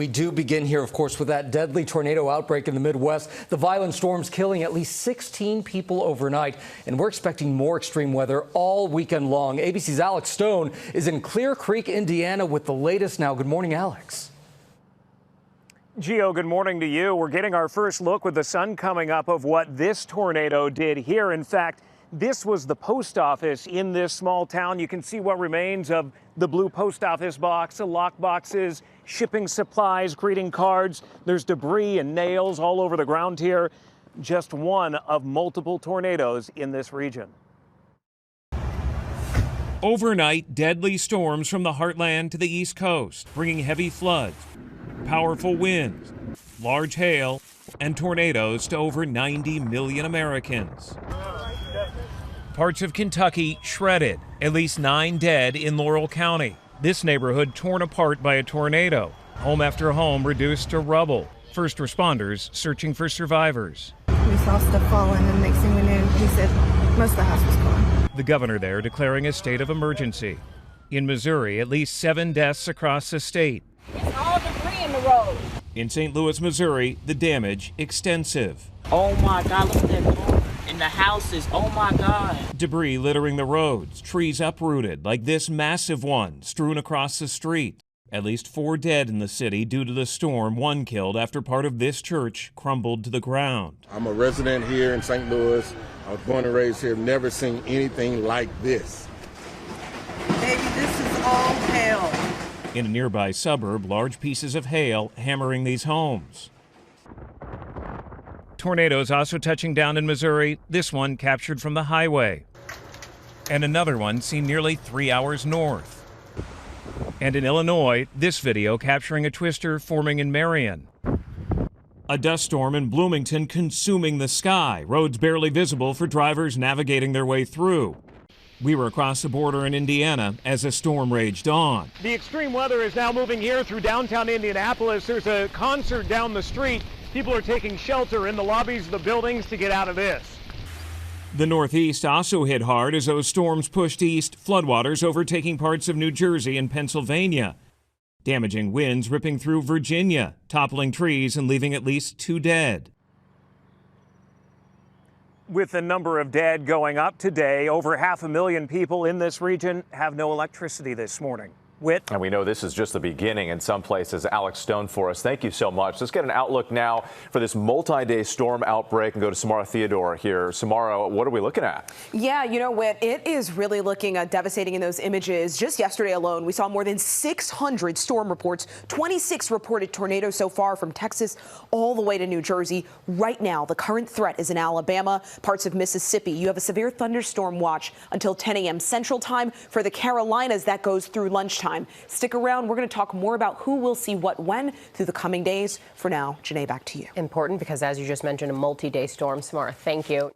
We do begin here, of course, with that deadly tornado outbreak in the Midwest. The violent storms killing at least 16 people overnight, and we're expecting more extreme weather all weekend long. ABC's Alex Stone is in Clear Creek, Indiana, with the latest now. Good morning, Alex. Gio, good morning to you. We're getting our first look with the sun coming up of what this tornado did here. In fact, this was the post office in this small town. You can see what remains of the blue post office box, the lock boxes, shipping supplies, greeting cards. There's debris and nails all over the ground here. Just one of multiple tornadoes in this region. Overnight, deadly storms from the Heartland to the East Coast, bringing heavy floods, powerful winds, large hail, and tornadoes to over 90 million Americans. Parts of Kentucky shredded, at least 9 dead in Laurel County. This neighborhood torn apart by a tornado. Home after home reduced to rubble. First responders searching for survivors. We saw stuff falling, and next thing we knew, he said most of the house was gone. The governor there declaring a state of emergency. In Missouri, at least 7 deaths across the state. It's all debris in the road. In St. Louis, Missouri, the damage extensive. Oh my God, look at that car in the houses. Oh my God. Debris littering the roads, trees uprooted like this massive one strewn across the street. At least 4 dead in the city due to the storm, 1 killed after part of this church crumbled to the ground. I'm a resident here in St. Louis. I was born and raised here. Never seen anything like this. Baby, this is all hail. In a nearby suburb, large pieces of hail hammering these homes. Tornadoes also touching down in Missouri, this one captured from the highway. And another one seen nearly 3 hours north. And in Illinois, this video capturing a twister forming in Marion. A dust storm in Bloomington consuming the sky, roads barely visible for drivers navigating their way through. We were across the border in Indiana as the storm raged on. The extreme weather is now moving here through downtown Indianapolis. There's a concert down the street. People are taking shelter in the lobbies of the buildings to get out of this. The Northeast also hit hard as those storms pushed east, floodwaters overtaking parts of New Jersey and Pennsylvania. Damaging winds ripping through Virginia, toppling trees and leaving at least 2 dead. With the number of dead going up today, over 500,000 people in this region have no electricity this morning. Whit. And we know this is just the beginning in some places. Alex Stone for us. Thank you so much. Let's get an outlook now for this multi-day storm outbreak and go to Somara Theodore here. Samara, what are we looking at? Yeah, you know, Whit, it is really looking devastating in those images. Just yesterday alone, we saw more than 600 storm reports, 26 reported tornadoes so far from Texas all the way to New Jersey. Right now, the current threat is in Alabama, parts of Mississippi. You have a severe thunderstorm watch until 10 a.m. Central Time. For the Carolinas, that goes through lunchtime. Stick around. We're going to talk more about who will see what when through the coming days. For now, Janae, back to you. Important because, as you just mentioned, a multi-day storm. Samara, thank you.